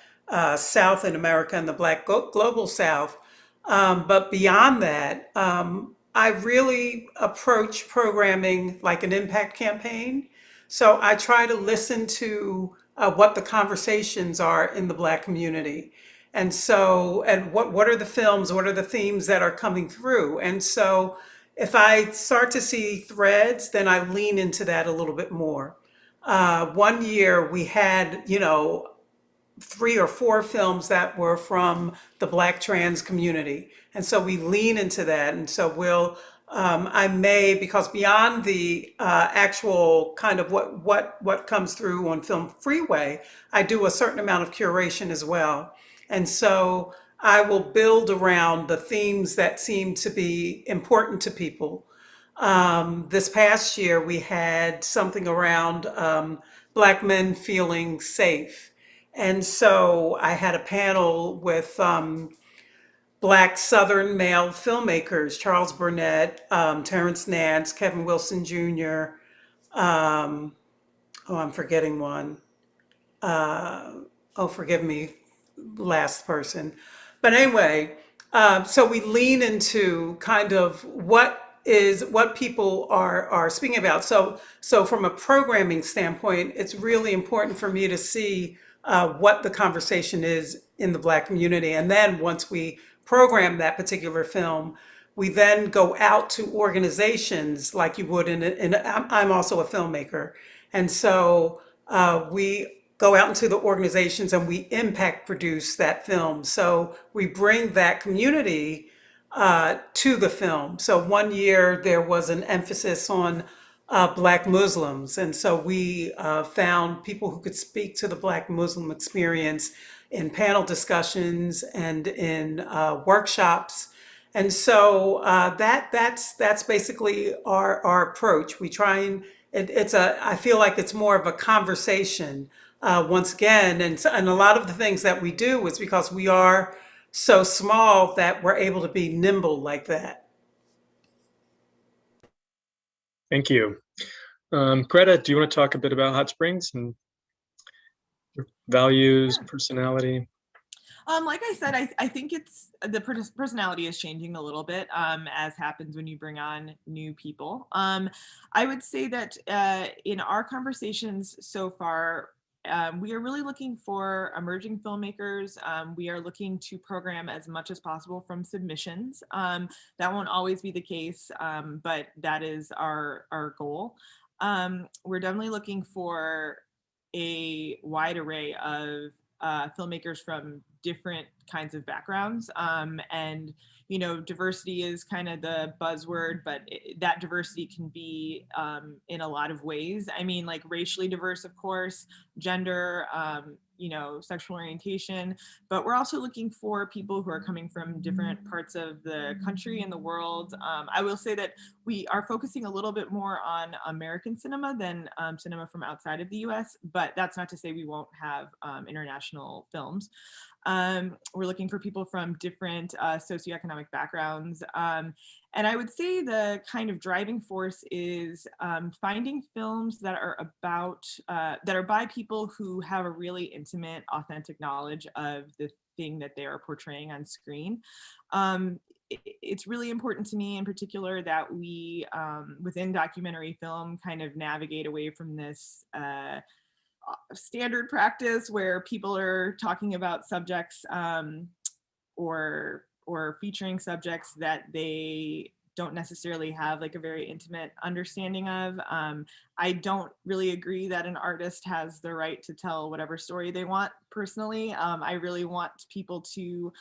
Speaker 3: South in America and the Black global South. But beyond that, I really approach programming like an impact campaign. So I try to listen to what the conversations are in the Black community. And so, and what are the films, what are the themes that are coming through? And so if I start to see threads, then I lean into that a little bit more. One year we had, 3 or 4 films that were from the Black trans community. And so we lean into that. And so I may, because beyond the actual kind of what comes through on Film Freeway, I do a certain amount of curation as well. And so I will build around the themes that seem to be important to people. This past year, we had something around Black men feeling safe. And so I had a panel with Black Southern male filmmakers, Charles Burnett, Terrence Nance, Kevin Wilson Jr. I'm forgetting one. Forgive me, last person. But anyway, so we lean into kind of what people are speaking about. So from a programming standpoint, it's really important for me to see what the conversation is in the Black community. And then once we program that particular film, we then go out to organizations like you would I'm also a filmmaker. And so we go out into the organizations and we impact produce that film. So we bring that community to the film. So one year there was an emphasis on Black Muslims. And so we found people who could speak to the Black Muslim experience in panel discussions and in workshops. And so that's basically our approach. We try and I feel like it's more of a conversation once again. And a lot of the things that we do is because we are so small that we're able to be nimble like that.
Speaker 1: Thank you. Greta, do you want to talk a bit about Hot Springs and your values, personality?
Speaker 4: Like I said, I think the personality is changing a little bit, as happens when you bring on new people. I would say that in our conversations so far, we are really looking for emerging filmmakers. We are looking to program as much as possible from submissions. That won't always be the case, but that is our goal. We're definitely looking for a wide array of filmmakers from different kinds of backgrounds. And, diversity is kind of the buzzword, but that diversity can be in a lot of ways. I mean, like racially diverse, of course, gender, sexual orientation, but we're also looking for people who are coming from different parts of the country and the world. I will say that we are focusing a little bit more on American cinema than cinema from outside of the US, but that's not to say we won't have international films. We're looking for people from different socioeconomic backgrounds. And I would say the kind of driving force is finding films that are by people who have a really intimate, authentic knowledge of the thing that they are portraying on screen. It's really important to me in particular that we, within documentary film, kind of navigate away from this standard practice where people are talking about subjects or featuring subjects that they don't necessarily have like a very intimate understanding of. I don't really agree that an artist has the right to tell whatever story they want personally. I really want people to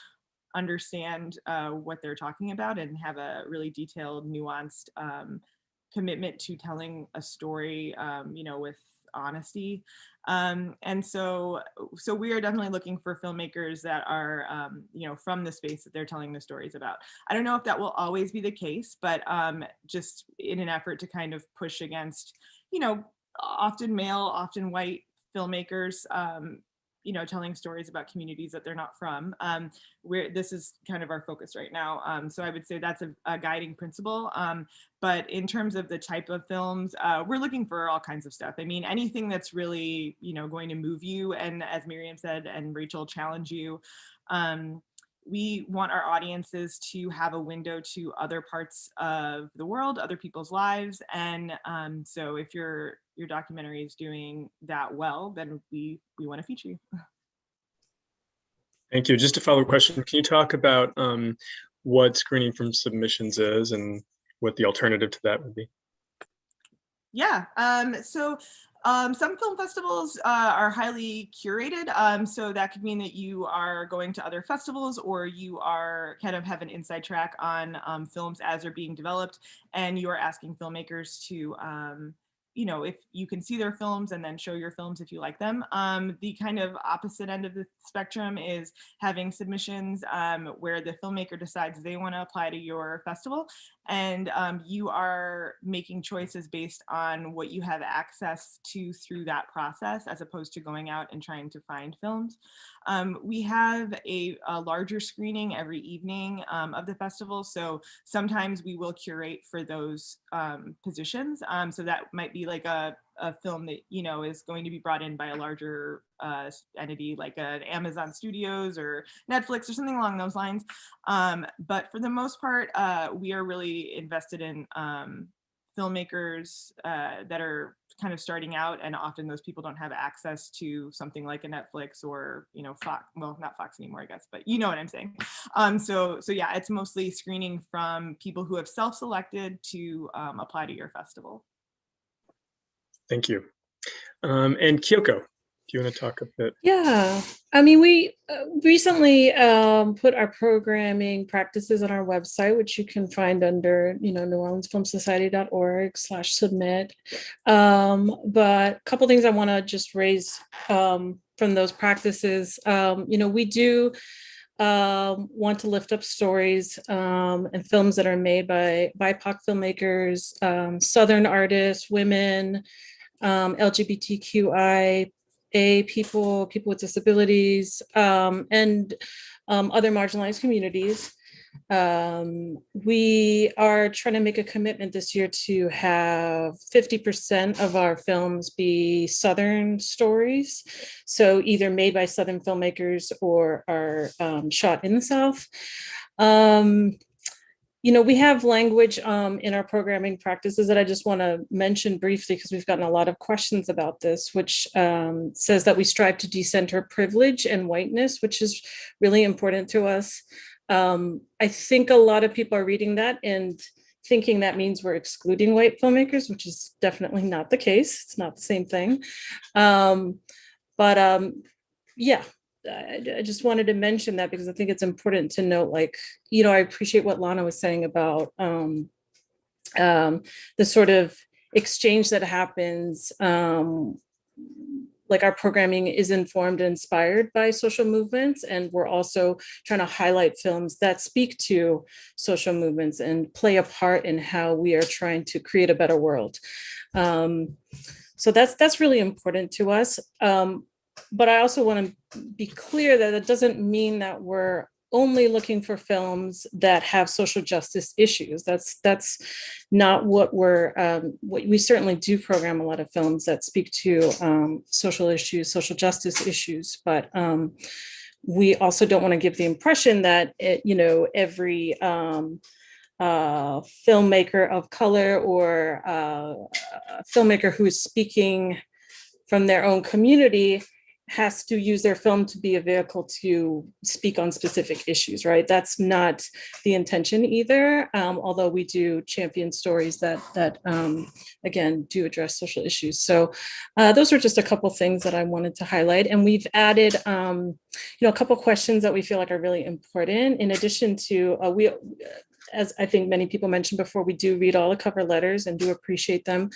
Speaker 4: understand what they're talking about and have a really detailed, nuanced commitment to telling a story, with honesty. And so we are definitely looking for filmmakers that are, from the space that they're telling the stories about. I don't know if that will always be the case, but just in an effort to kind of push against, often male, often white filmmakers, telling stories about communities that they're not from. This is kind of our focus right now. So I would say that's a guiding principle. But in terms of the type of films, we're looking for all kinds of stuff. I mean, anything that's really, going to move you. And as Miriam said, and Rachel, challenge you. We want our audiences to have a window to other parts of the world, other people's lives. And so if your documentary is doing that well, then we want to feature you.
Speaker 1: Thank you. Just a follow-up question. Can you talk about what screening from submissions is and what the alternative to that would be.
Speaker 4: Yeah. Some film festivals are highly curated. So that could mean that you are going to other festivals, or you are kind of have an inside track on films as they're being developed, and you are asking filmmakers to, if you can see their films and then show your films if you like them. The kind of opposite end of the spectrum is having submissions where the filmmaker decides they want to apply to your festival, and you are making choices based on what you have access to through that process, as opposed to going out and trying to find films. We have a larger screening every evening of the festival, so sometimes we will curate for those positions. So that might be like a film that is going to be brought in by a larger entity, like an Amazon Studios or Netflix or something along those lines. But for the most part, we are really invested in filmmakers that are kind of starting out, and often those people don't have access to something like a Netflix or Fox. Well, not Fox anymore, I guess, but you know what I'm saying. So yeah, it's mostly screening from people who have self-selected to apply to your festival.
Speaker 1: Thank you. And Kiyoko, do you want to talk a bit?
Speaker 5: Yeah, I mean, we recently put our programming practices on our website, which you can find under, neworleansfilmsociety.org/submit. But a couple things I want to just raise from those practices. We do want to lift up stories and films that are made by BIPOC filmmakers, Southern artists, women, LGBTQIA people with disabilities, and other marginalized communities. We are trying to make a commitment this year to have 50% of our films be Southern stories. So either made by Southern filmmakers or are shot in the South. We have language in our programming practices that I just want to mention briefly, because we've gotten a lot of questions about this, which says that we strive to decenter privilege and whiteness, which is really important to us. I think a lot of people are reading that and thinking that means we're excluding white filmmakers, which is definitely not the case. It's not the same thing. Yeah. I just wanted to mention that because I think it's important to note, I appreciate what Lana was saying about the sort of exchange that happens. Our programming is informed and inspired by social movements, and we're also trying to highlight films that speak to social movements and play a part in how we are trying to create a better world. So that's really important to us. But I also want to be clear that it doesn't mean that we're only looking for films that have social justice issues. That's not what we certainly do program a lot of films that speak to social issues, social justice issues, but we also don't want to give the impression that every filmmaker of color or filmmaker who is speaking from their own community has to use their film to be a vehicle to speak on specific issues, right? That's not the intention either, although we do champion stories that again, do address social issues. So those are just a couple things that I wanted to highlight. And we've added, a couple questions that we feel like are really important. In addition to, as I think many people mentioned before, we do read all the cover letters and do appreciate them.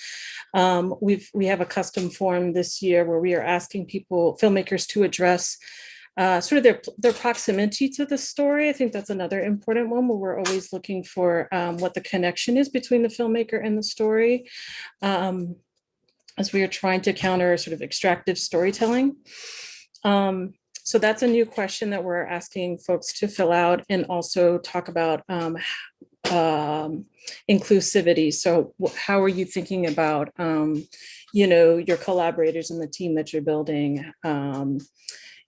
Speaker 5: We have a custom form this year where we are asking filmmakers to address sort of their proximity to the story. I think that's another important one where we're always looking for what the connection is between the filmmaker and the story, as we are trying to counter sort of extractive storytelling. So that's a new question that we're asking folks to fill out, and also talk about inclusivity. So how are you thinking about, your collaborators and the team that you're building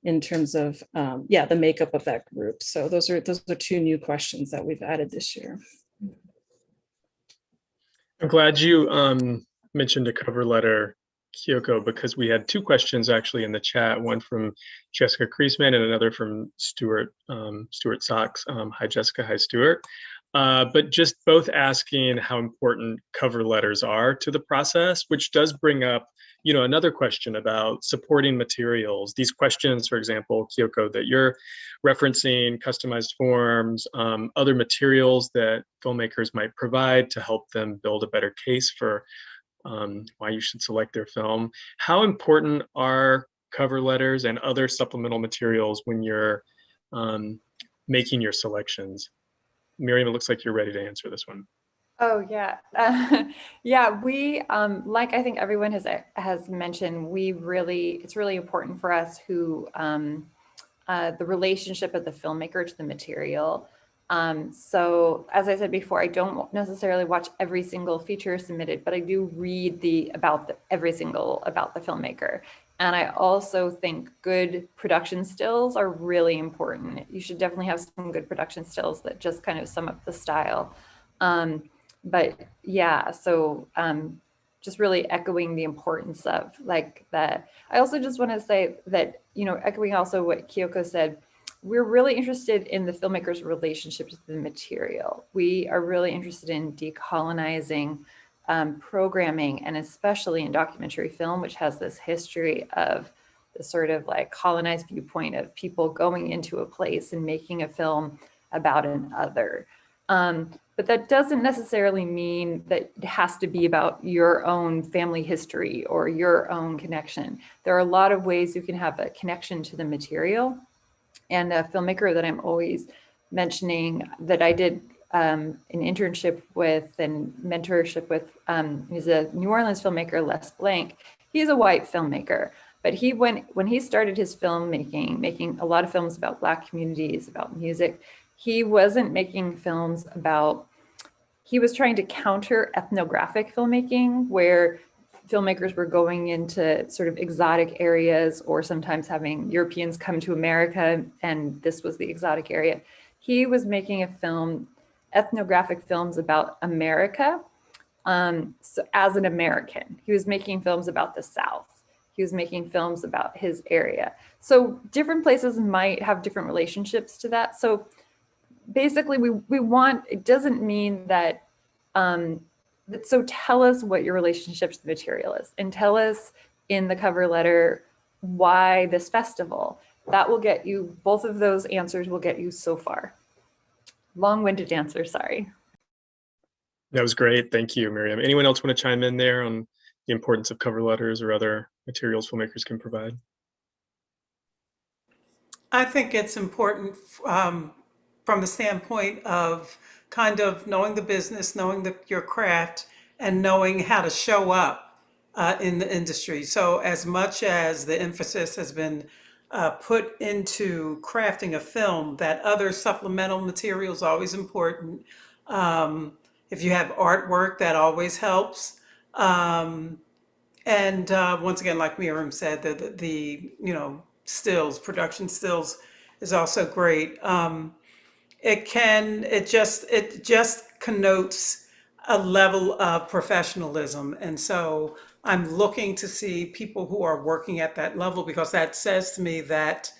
Speaker 5: in terms of, the makeup of that group? So those are two new questions that we've added this year.
Speaker 1: I'm glad you mentioned a cover letter, Kiyoko, because we had two questions actually in the chat, one from Jessica Kriesman and another from Stuart Socks. Hi, Jessica. Hi, Stuart. but just both asking how important cover letters are to the process, which does bring up, another question about supporting materials. These questions, for example, Kiyoko, that you're referencing, customized forms, other materials that filmmakers might provide to help them build a better case for why you should select their film. How important are cover letters and other supplemental materials when you're making your selections? Miriam, it looks like you're ready to answer this one.
Speaker 2: Oh yeah, yeah. We like I think everyone has mentioned. It's really important for us who the relationship of the filmmaker to the material. So as I said before, I don't necessarily watch every single feature submitted, but I do read every single about the filmmaker. And I also think good production stills are really important. You should definitely have some good production stills that just kind of sum up the style. But yeah, so just really echoing the importance of like that. I also just want to say that, echoing also what Kiyoko said, we're really interested in the filmmaker's relationship to the material. We are really interested in decolonizing programming, and especially in documentary film, which has this history of the sort of like colonized viewpoint of people going into a place and making a film about an other. But that doesn't necessarily mean that it has to be about your own family history or your own connection. There are a lot of ways you can have a connection to the material. And a filmmaker that I'm always mentioning that I did an internship with and mentorship with, he's a New Orleans filmmaker, Les Blank. He's a white filmmaker, but when he started his filmmaking, making a lot of films about Black communities, about music, he wasn't making films about, he was trying to counter ethnographic filmmaking, where filmmakers were going into sort of exotic areas or sometimes having Europeans come to America, and this was the exotic area. He was making ethnographic films about America. So as an American, he was making films about the South. He was making films about his area. So different places might have different relationships to that. So basically it doesn't mean that, so tell us what your relationship to the material is, and tell us in the cover letter why this festival. That will get you, both of those answers will get you so far. Long-winded answer, sorry.
Speaker 1: That was great. Thank you, Miriam. Anyone else want to chime in there on the importance of cover letters or other materials filmmakers can provide?
Speaker 3: I think it's important from the standpoint of kind of knowing the business, knowing your craft, and knowing how to show up in the industry. So as much as the emphasis has been put into crafting a film, that other supplemental material is always important. If you have artwork, that always helps. And once again, like Miriam said, the stills, production stills is also great. It just connotes a level of professionalism. And so I'm looking to see people who are working at that level, because that says to me that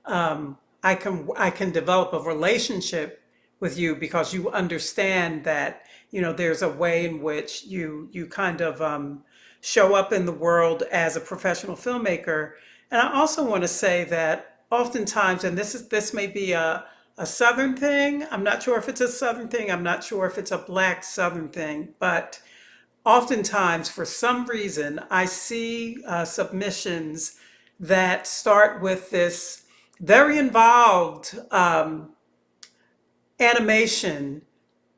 Speaker 3: I can develop a relationship with you, because you understand that, there's a way in which you kind of show up in the world as a professional filmmaker. And I also want to say that oftentimes, and this may be a Southern thing. I'm not sure if it's a Southern thing. I'm not sure if it's a Black Southern thing, but oftentimes, for some reason, I see submissions that start with this very involved animation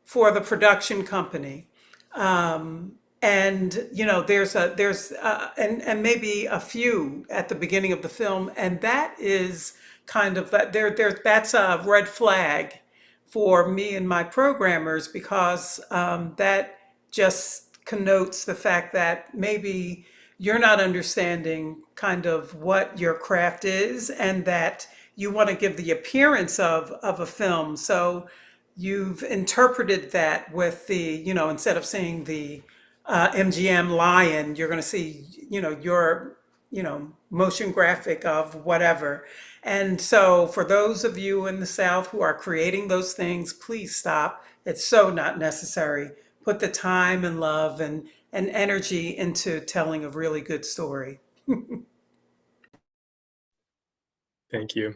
Speaker 3: for the production company. And there's and maybe a few at the beginning of the film, and that is kind of that's a red flag for me and my programmers, because that just connotes the fact that maybe you're not understanding kind of what your craft is, and that you want to give the appearance of a film. So you've interpreted that with the, instead of seeing the MGM lion, you're going to see, your, motion graphic of whatever. And so for those of you in the South who are creating those things, please stop. It's so not necessary. Put the time and love and energy into telling a really good story.
Speaker 1: Thank you.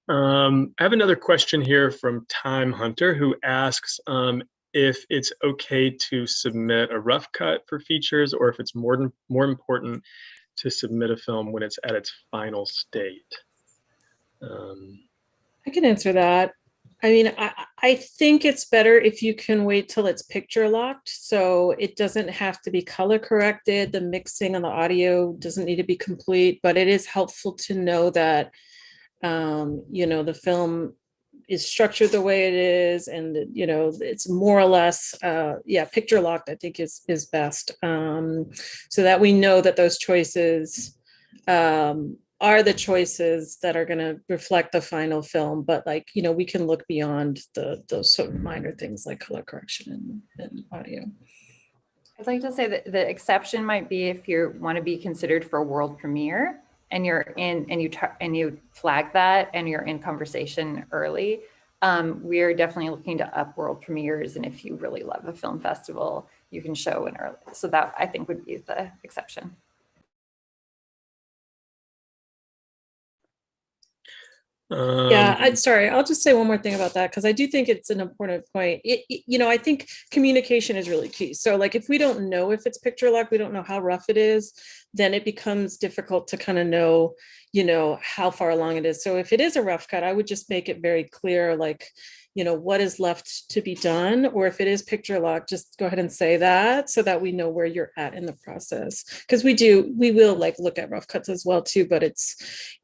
Speaker 1: I have another question here from Time Hunter, who asks if it's okay to submit a rough cut for features, or if it's more important to submit a film when it's at its final state.
Speaker 5: I can answer that. I mean, I think it's better if you can wait till it's picture locked. So it doesn't have to be color corrected. The mixing on the audio doesn't need to be complete, but it is helpful to know that, the film is structured the way it is. And, it's more or less, picture locked, I think is best. So that we know that those choices, are the choices that are going to reflect the final film, but we can look beyond those sort of minor things like color correction and audio.
Speaker 2: I'd like to say that the exception might be if you want to be considered for a world premiere and you're in and you flag that and you're in conversation early. We're definitely looking to up world premieres, and if you really love a film festival, you can show in early. So that I think would be the exception.
Speaker 5: Sorry, I'll just say one more thing about that, because I do think it's an important point. I think communication is really key. So if we don't know if it's picture lock, we don't know how rough it is, then it becomes difficult to kind of know, how far along it is. So if it is a rough cut, I would just make it very clear, what is left to be done, or if it is picture lock, just go ahead and say that so that we know where you're at in the process. Because we will look at rough cuts as well too, but it's,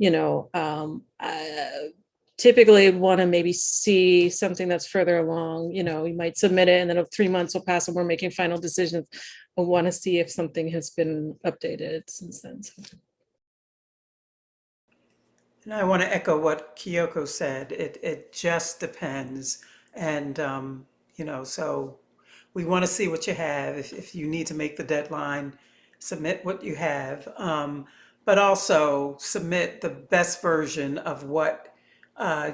Speaker 5: typically want to maybe see something that's further along. We might submit it and then 3 months will pass and we're making final decisions. I want to see if something has been updated since then.
Speaker 3: And I want to echo what Kiyoko said. It just depends. And, so we want to see what you have. If you need to make the deadline, submit what you have. But also submit the best version of what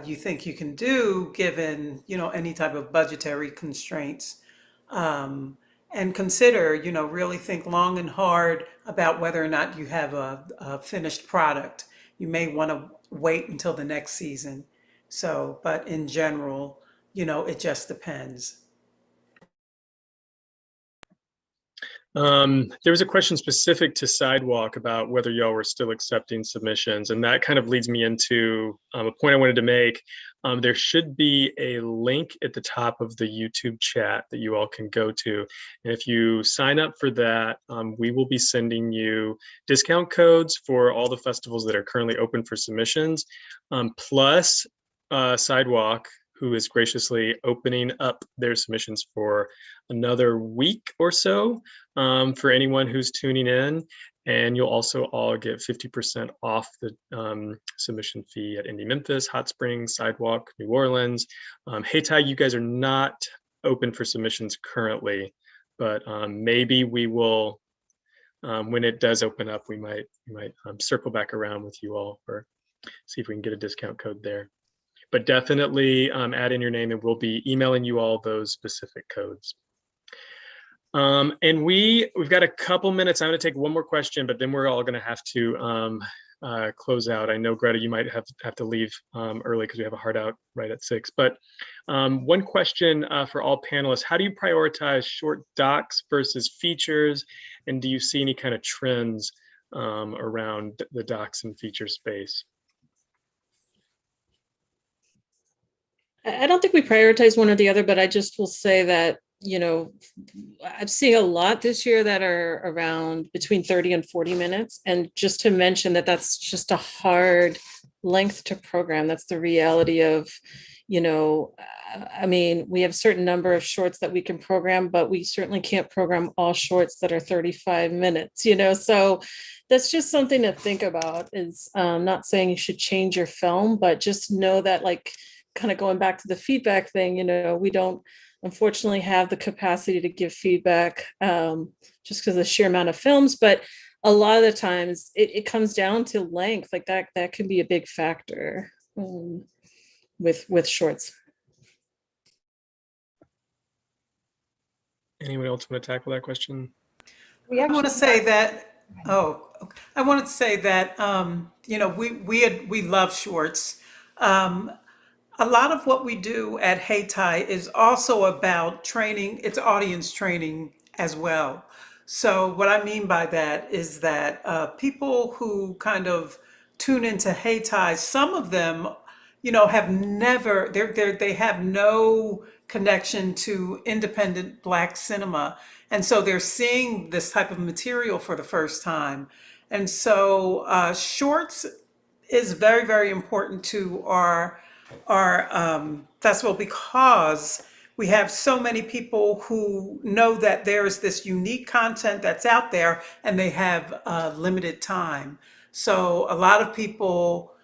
Speaker 3: you think you can do given, any type of budgetary constraints. And consider, really think long and hard about whether or not you have a finished product. You may want to wait until the next season. So, but in general, it just depends.
Speaker 1: There was a question specific to Sidewalk about whether y'all were still accepting submissions, and that kind of leads me into a point I wanted to make. There should be a link at the top of the YouTube chat that you all can go to. And if you sign up for that, we will be sending you discount codes for all the festivals that are currently open for submissions, plus Sidewalk, who is graciously opening up their submissions for another week or so for anyone who's tuning in. And you'll also all get 50% off the submission fee at Indy Memphis, Hot Springs, Sidewalk, New Orleans. Hayti, you guys are not open for submissions currently, but maybe we will, when it does open up, we might circle back around with you all or see if we can get a discount code there. But definitely add in your name and we'll be emailing you all those specific codes. And we've got a couple minutes. I'm going to take one more question, but then we're all going to have to close out. I know, Greta, you might have to leave early because we have a hard out right at 6. But one question for all panelists: how do you prioritize short docs versus features? And do you see any kind of trends around the docs and feature space?
Speaker 5: I don't think we prioritize one or the other, but I just will say that, I've seen a lot this year that are around between 30 and 40 minutes. And just to mention that that's just a hard length to program. That's the reality of, I mean, we have a certain number of shorts that we can program, but we certainly can't program all shorts that are 35 minutes, so that's just something to think about. Is not saying you should change your film, but just know that, kind of going back to the feedback thing, we don't unfortunately have the capacity to give feedback just because of the sheer amount of films, but a lot of the times it comes down to length. Like that can be a big factor with shorts.
Speaker 1: Anyone else want to tackle that question?
Speaker 2: We
Speaker 3: I want to
Speaker 2: actually
Speaker 3: say that, oh, okay. I want to say that, you know, we love shorts. Um, a lot of what we do at Hayti is also about training, it's audience training as well. So what I mean by that is that people who kind of tune into Hayti, some of them, you know, have never, they have no connection to independent Black cinema. And so they're seeing this type of material for the first time. And so shorts is very, very important to our festival because we have so many people who know that there is this unique content that's out there and they have limited time. So a lot of people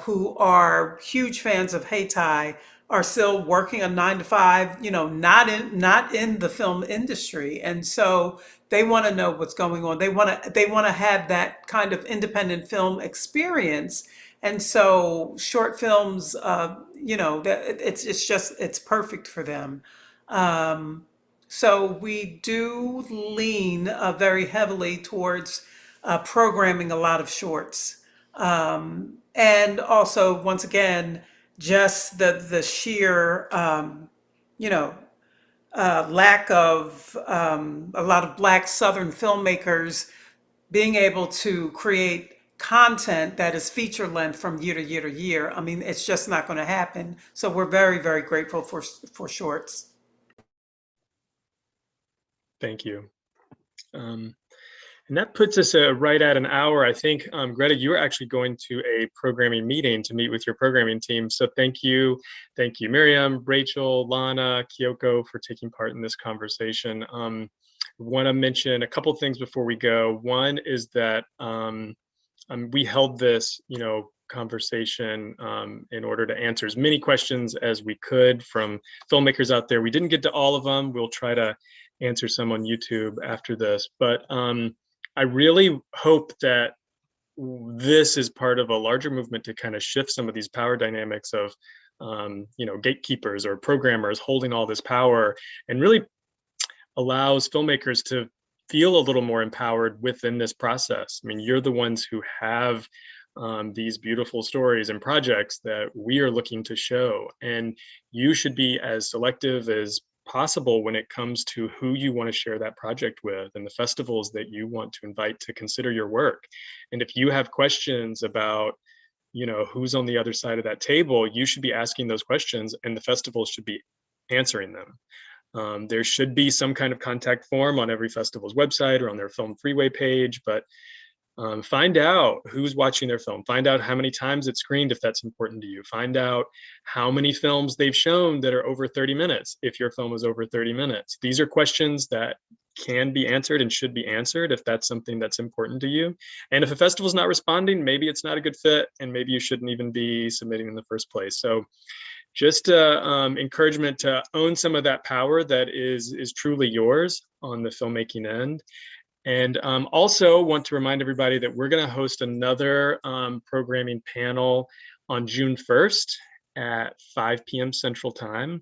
Speaker 3: who are huge fans of Hayti are still working a 9 to 5, you know, not in the film industry, and so they want to know what's going on. They want to have that kind of independent film experience, and so short films, you know, that it's perfect for them. Um, so we do lean very heavily towards programming a lot of shorts. And also, once again, just the sheer, you know, lack of a lot of Black Southern filmmakers being able to create content that is feature length from year to year to year. I mean, it's just not going to happen. So we're very, very grateful for shorts.
Speaker 1: Thank you. And that puts us right at an hour. I think, Greta, you are actually going to a programming meeting to meet with your programming team. So thank you. Thank you, Miriam, Rachel, Lana, Kiyoko, for taking part in this conversation. I want to mention a couple things before we go. One is that we held this, you know, conversation in order to answer as many questions as we could from filmmakers out there. We didn't get to all of them. We'll try to answer some on YouTube after this, but I really hope that this is part of a larger movement to kind of shift some of these power dynamics of, you know, gatekeepers or programmers holding all this power, and really allows filmmakers to feel a little more empowered within this process. I mean, you're the ones who have these beautiful stories and projects that we are looking to show, and you should be as selective as possible when it comes to who you want to share that project with and the festivals that you want to invite to consider your work. And if you have questions about, you know, who's on the other side of that table, you should be asking those questions and the festivals should be answering them. There should be some kind of contact form on every festival's website or on their Film Freeway page, but find out who's watching their film, find out how many times it's screened if that's important to you, find out how many films they've shown that are over 30 minutes if your film is over 30 minutes. These are questions that can be answered and should be answered if that's something that's important to you. And if a festival's not responding, maybe it's not a good fit and maybe you shouldn't even be submitting in the first place. So just encouragement to own some of that power that is truly yours on the filmmaking end. And also want to remind everybody that we're going to host another programming panel on June 1st at 5 p.m. Central Time.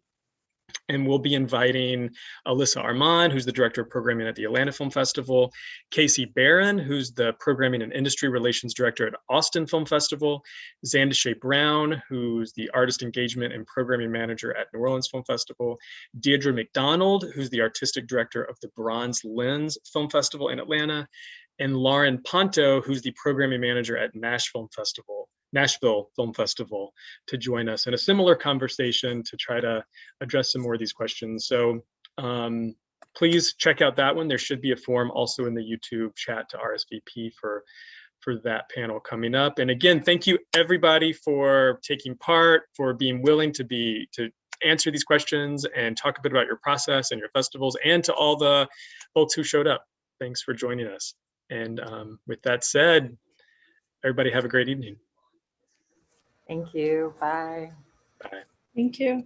Speaker 1: And we'll be inviting Alyssa Armand, who's the Director of Programming at the Atlanta Film Festival, Casey Barron, who's the Programming and Industry Relations Director at Austin Film Festival, Zandashay Brown, who's the Artist Engagement and Programming Manager at New Orleans Film Festival, Deirdre McDonald, who's the Artistic Director of the Bronze Lens Film Festival in Atlanta, and Lauren Ponto, who's the Programming Manager at Nashville Film Festival, to join us in a similar conversation to try to address some more of these questions. So please check out that one. There should be a form also in the YouTube chat to RSVP for that panel coming up. And again, thank you everybody for taking part, for being willing to answer these questions and talk a bit about your process and your festivals, and to all the folks who showed up. Thanks for joining us. And with that said, everybody have a great evening.
Speaker 2: Thank you. Bye.
Speaker 1: Bye.
Speaker 5: Thank you.